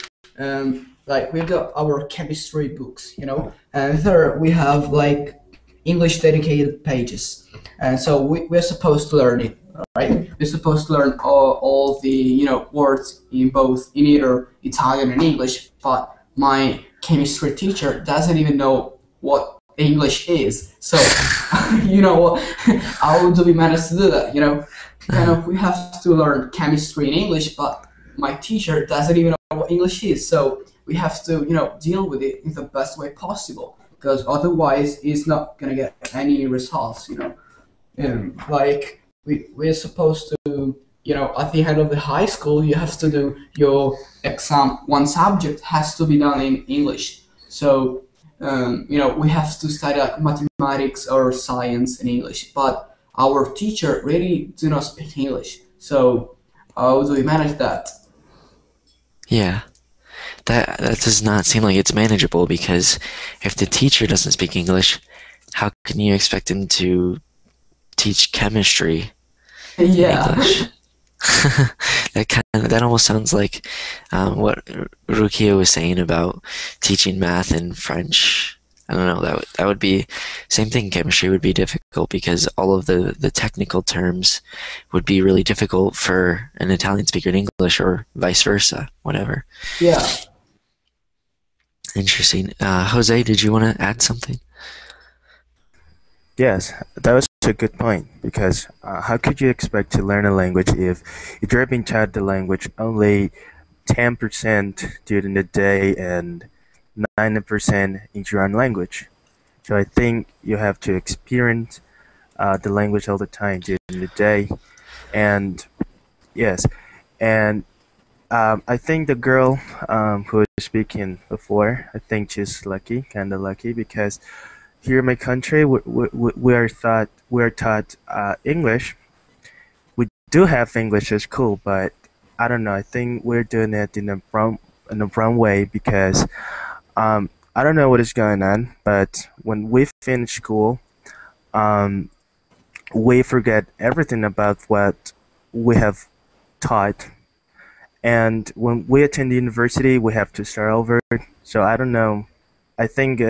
like we've got our chemistry books, and there we have like English dedicated pages, and so we're supposed to learn it, right? We're supposed to learn all the words in either Italian and English, but my chemistry teacher doesn't even know what English is. So, how do we manage to do that? We have to learn chemistry in English, but my teacher doesn't even know what English is. So we have to, deal with it in the best way possible, because otherwise it's not gonna get any results. Like we're supposed to at the end of the high school, you have to do your exam. One subject has to be done in English. So, we have to study like mathematics or science in English, but our teacher really do not speak English. So, how do we manage that? Yeah, that does not seem like it's manageable, because if the teacher doesn't speak English, how can you expect him to teach chemistry in Yeah. English? That almost sounds like what Rukia was saying about teaching math in French. I don't know. That would be same thing. Chemistry would be difficult because all of the technical terms would be really difficult for an Italian speaker in English, or vice versa. Whatever. Yeah. Interesting. Jose, did you want to add something? Yes, that was a good point, because how could you expect to learn a language if you're being taught the language only 10% during the day and 90% in your own language? So I think you have to experience the language all the time during the day. And yes, and I think the girl who was speaking before, I think she's lucky, kind of lucky, because here in my country, we are taught English. We do have English at school, but I don't know. I think we're doing it in the wrong way, because I don't know what is going on. But when we finish school, um, we forget everything about what we have taught, and when we attend the university, we have to start over. So I don't know. I think.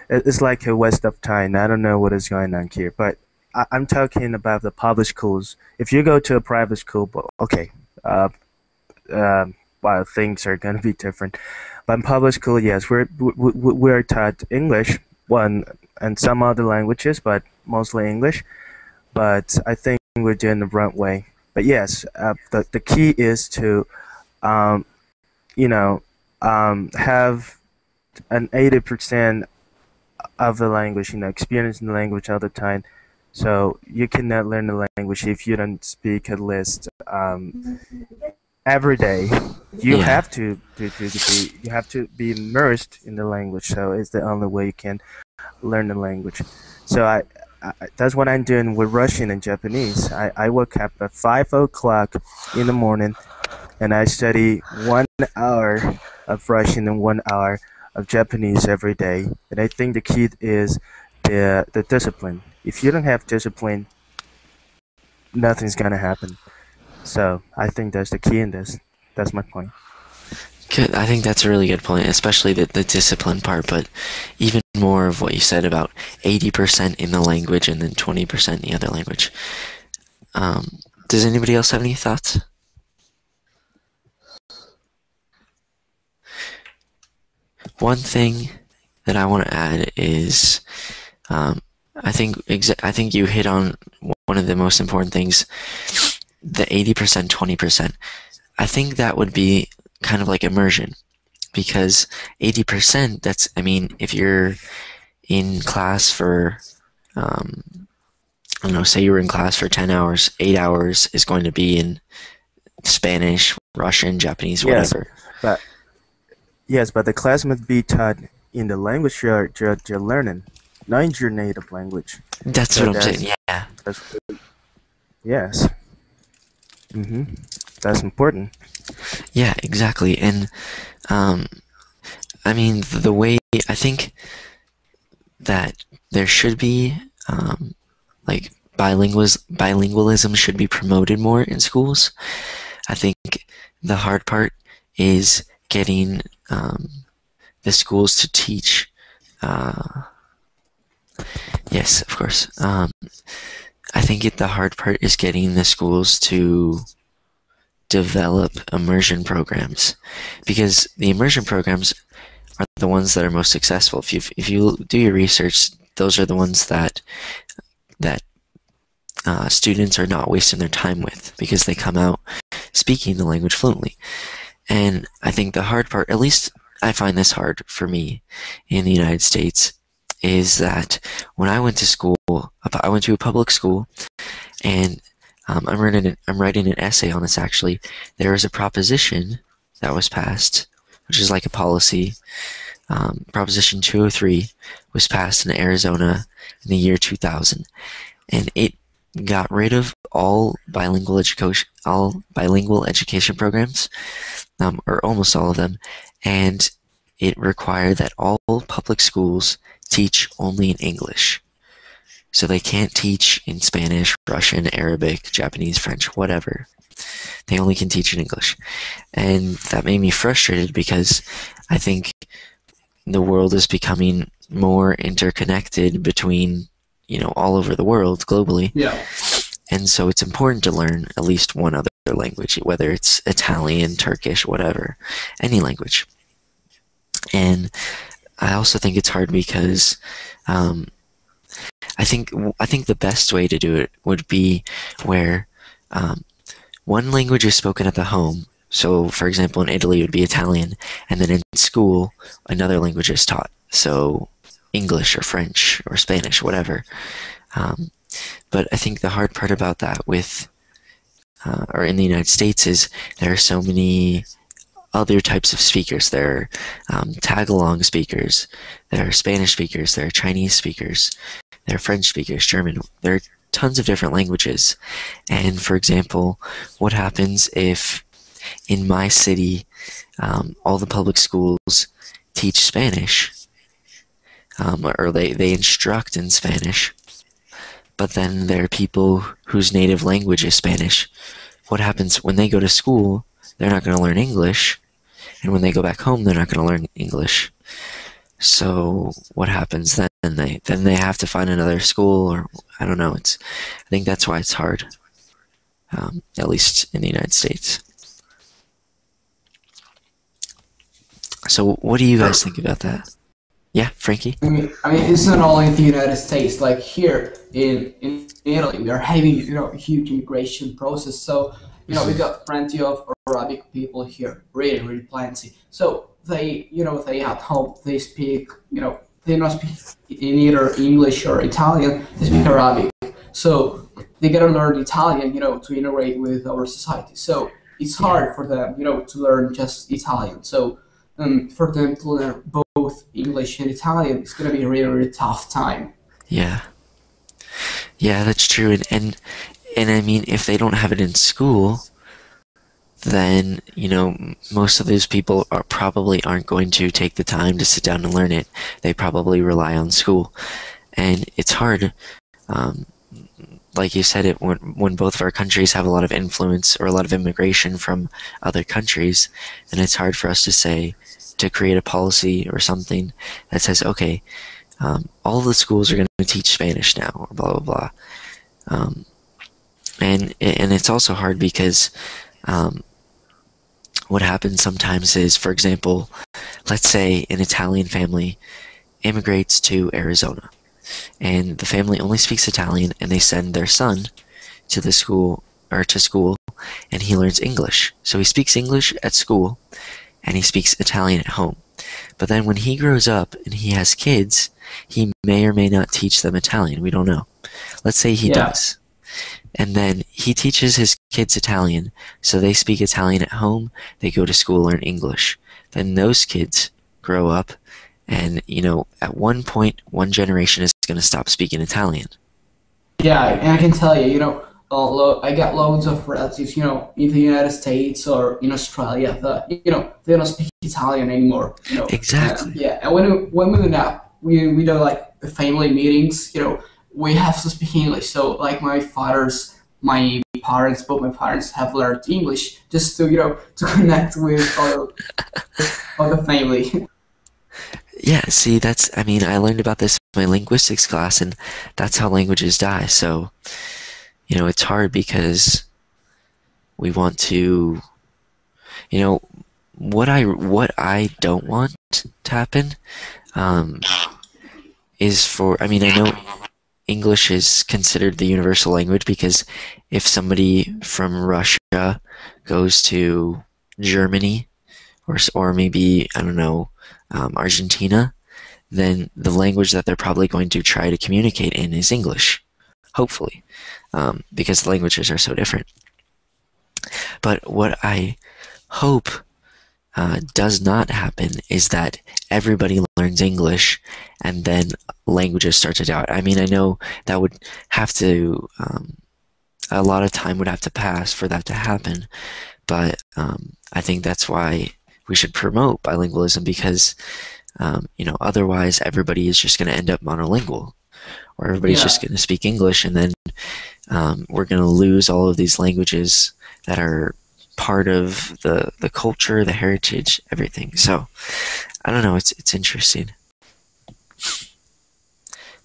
It's like a waste of time. I don't know what is going on here, but I'm talking about the public schools. If you go to a private school, okay, well, things are going to be different. But in public school, yes, we're taught English, one and some other languages, but mostly English. But I think we're doing the wrong way. But yes, the key is to, um, have an 80% of the language, experiencing the language all the time. So you cannot learn the language if you don't speak at least every day. You Yeah. have to be immersed in the language. So it's the only way you can learn the language. So I that's what I'm doing with Russian and Japanese. I wake up at 5 o'clock in the morning, and I study 1 hour of Russian and 1 hour of Japanese every day. And I think the key is the discipline. If you don't have discipline, nothing's gonna happen. So I think that's the key in this. That's my point. Good. I think that's a really good point, especially the discipline part, but even more of what you said about 80% in the language and then 20% in the other language. Does anybody else have any thoughts? One thing that I want to add is, I think you hit on one of the most important things, the 80%, 20%. I think that would be kind of like immersion, because 80%, if you're in class for, I don't know, say you were in class for 10 hours, 8 hours is going to be in Spanish, Russian, Japanese, whatever. Yes, but the class must be taught in the language you're learning, not in your native language. That's what I'm saying, yeah. Yes. That's important. Yeah, exactly. And the way I think that there should be bilingualism should be promoted more in schools. I think the hard part is getting the schools to teach. Yes, of course. I think the hard part is getting the schools to develop immersion programs, because the immersion programs are the ones that are most successful. If you do your research, those are the ones that students are not wasting their time with, because they come out speaking the language fluently. And I think the hard part, at least I find this hard for me in the United States, is that when I went to school, I went to a public school, and I'm writing an essay on this actually. There was a proposition that was passed, which is like a policy. Proposition 203 was passed in Arizona in the year 2000, and it got rid of all bilingual education programs, or almost all of them, and it required that all public schools teach only in English. So they can't teach in Spanish, Russian, Arabic, Japanese, French, whatever. They only can teach in English. And that made me frustrated because I think the world is becoming more interconnected between, all over the world globally. Yeah. And so it's important to learn at least one other language, whether it's Italian, Turkish, whatever, any language. And I also think it's hard because I think the best way to do it would be where one language is spoken at the home. So, for example, in Italy, it would be Italian, and then in school, another language is taught. So, English or French or Spanish, whatever. But I think the hard part about that or in the United States is there are so many other types of speakers. There are tag-along speakers, there are Spanish speakers, there are Chinese speakers, there are French speakers, German. There are tons of different languages. And for example, what happens if in my city all the public schools teach Spanish, or they instruct in Spanish, but then there are people whose native language is Spanish? What happens when they go to school? They're not going to learn English, and when they go back home, they're not going to learn English. So what happens then? Then they have to find another school, or I don't know. I think that's why it's hard, at least in the United States. So what do you guys think about that? Yeah, Frankie? I mean, it's not only in the United States. Like here in Italy, we are having a huge immigration process. So we got plenty of Arabic people here, really, really plenty. So they at home they speak, they don't speak in either English or Italian. They speak Arabic. So they gotta learn Italian, to integrate with our society. So it's hard for them, to learn just Italian. So for them to learn both English and Italian, it's gonna be a really, really tough time. Yeah, that's true. And I mean, if they don't have it in school, then most of those people probably aren't going to take the time to sit down and learn it. They probably rely on school, and it's hard. Like you said, when both of our countries have a lot of influence or a lot of immigration from other countries, then it's hard for us to create a policy or something that says, okay, all the schools are going to teach Spanish now, or blah blah blah. And it's also hard because what happens sometimes is, for example, let's say an Italian family immigrates to Arizona, and the family only speaks Italian, and they send their son to the school, and he learns English. So he speaks English at school, and he speaks Italian at home. But then when he grows up and he has kids, he may or may not teach them Italian. We don't know. Let's say he does. And then he teaches his kids Italian, so they speak Italian at home, they go to school, learn English. Then those kids grow up, and, at one point, one generation is going to stop speaking Italian. Yeah, and I can tell you, I got loads of relatives, in the United States or in Australia that, they don't speak Italian anymore. Exactly. And when we do like the family meetings, we have to speak English. So like both my parents have learned English just to to connect with all the family. Yeah, see, I learned about this in my linguistics class, and that's how languages die. So, it's hard because we want to, what I don't want to happen, is I know English is considered the universal language because if somebody from Russia goes to Germany or maybe, I don't know, Argentina, then the language that they're probably going to try to communicate in is English. hopefully, because the languages are so different. But what I hope does not happen is that everybody learns English and then languages start to doubt. I mean, I know that would have to, a lot of time would have to pass for that to happen, but I think that's why we should promote bilingualism, because otherwise everybody is just going to end up monolingual, or everybody's just going to speak English, and then we're going to lose all of these languages that are part of the culture, the heritage, everything. So I don't know, it's interesting.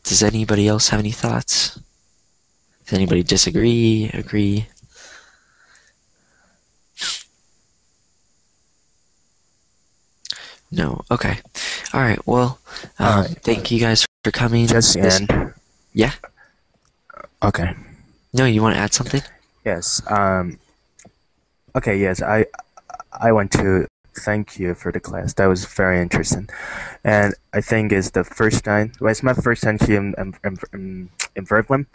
Does anybody else have any thoughts? Does anybody disagree, agree? No. Okay. All right. Well, thank you guys for coming. Just Ann. Yeah. Okay. No, you want to add something? Yes. Okay. Yes. I want to thank you for the class. That was very interesting, and I think it's the first time. Well, it's my first time here in Verblin,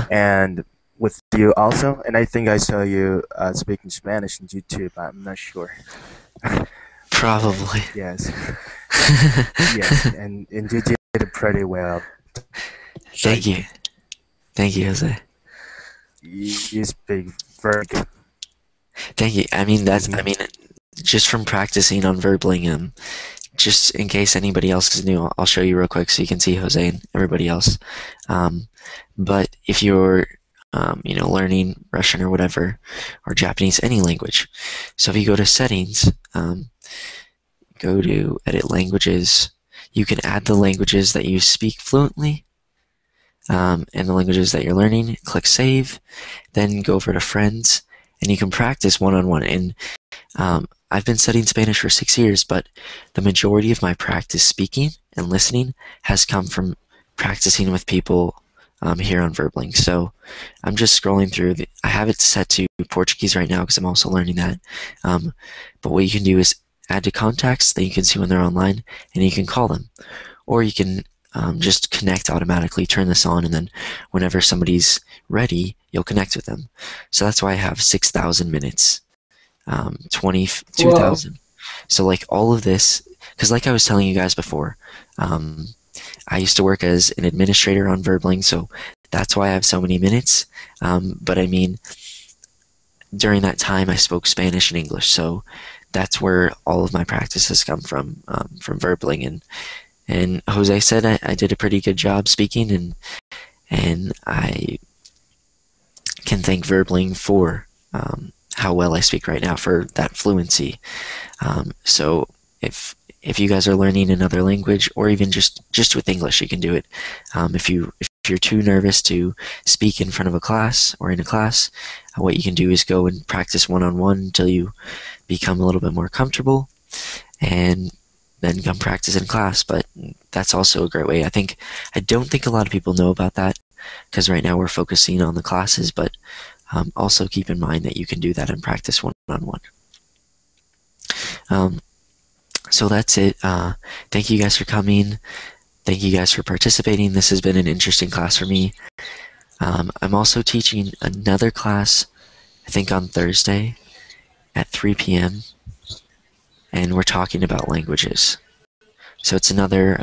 and with you also. And I think I saw you speaking Spanish on YouTube. But I'm not sure. Probably. Yes. Yes, and you did it pretty well. Thank you. Thank you, Jose. You speak very good. Thank you. I mean, just from practicing on Verbling, just in case anybody else is new, I'll show you real quick so you can see Jose and everybody else. But if you're, learning Russian or whatever, or Japanese, any language, so if you go to settings, go to edit languages, you can add the languages that you speak fluently, and the languages that you're learning. Click save, then go over to friends, and you can practice one-on-one. And I've been studying Spanish for 6 years, but the majority of my practice speaking and listening has come from practicing with people here on Verbling. So I'm just scrolling through. I have it set to Portuguese right now because I'm also learning that. But what you can do is add to contacts that you can see when they're online, and you can call them. Or you can just connect automatically, turn this on, and then whenever somebody's ready, you'll connect with them. So that's why I have 6,000 minutes, 22,000. So like all of this, because like I was telling you guys before, I used to work as an administrator on Verbling, so that's why I have so many minutes. But I mean, during that time, I spoke Spanish and English, so that's where all of my practice has come from Verbling. And Jose said I did a pretty good job speaking, and I can thank Verbling for how well I speak right now, for that fluency. So if you guys are learning another language, or even just with English, you can do it. If you're too nervous to speak in front of a class or in a class, what you can do is go and practice one-on-one until you become a little bit more comfortable, and then come practice in class. But that's also a great way. I don't think a lot of people know about that, because right now we're focusing on the classes, but also keep in mind that you can do that and practice one-on-one. So that's it. Thank you guys for coming. Thank you guys for participating. This has been an interesting class for me. I'm also teaching another class, I think on Thursday at 3 p.m. and we're talking about languages. So it's another,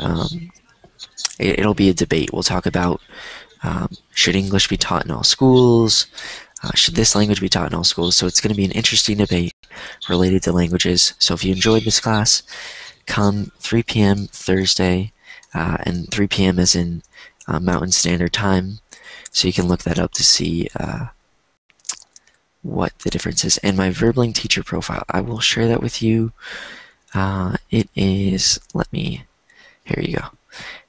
it'll be a debate. We'll talk about should English be taught in all schools? Should this language be taught in all schools? So it's going to be an interesting debate related to languages. So if you enjoyed this class, come 3 p.m. Thursday, and 3 p.m. is in Mountain Standard Time, so you can look that up to see what the difference is. And my Verbling teacher profile, I will share that with you. It is, here you go.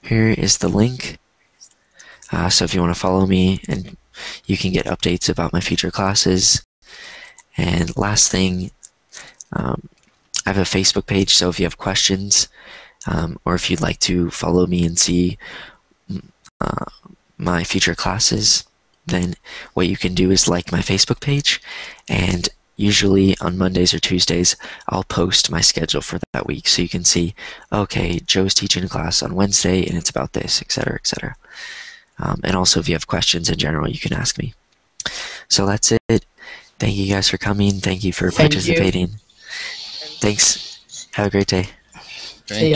Here is the link. So if you want to follow me, and you can get updates about my future classes. And last thing, I have a Facebook page, so if you have questions, or if you'd like to follow me and see my future classes, then what you can do is like my Facebook page, and usually on Mondays or Tuesdays, I'll post my schedule for that week, so you can see, okay, Joe's teaching a class on Wednesday, and it's about this, etc., etc. And also, if you have questions in general, you can ask me. So that's it. Thank you guys for coming. Thank you for participating. Thanks. Have a great day. See ya.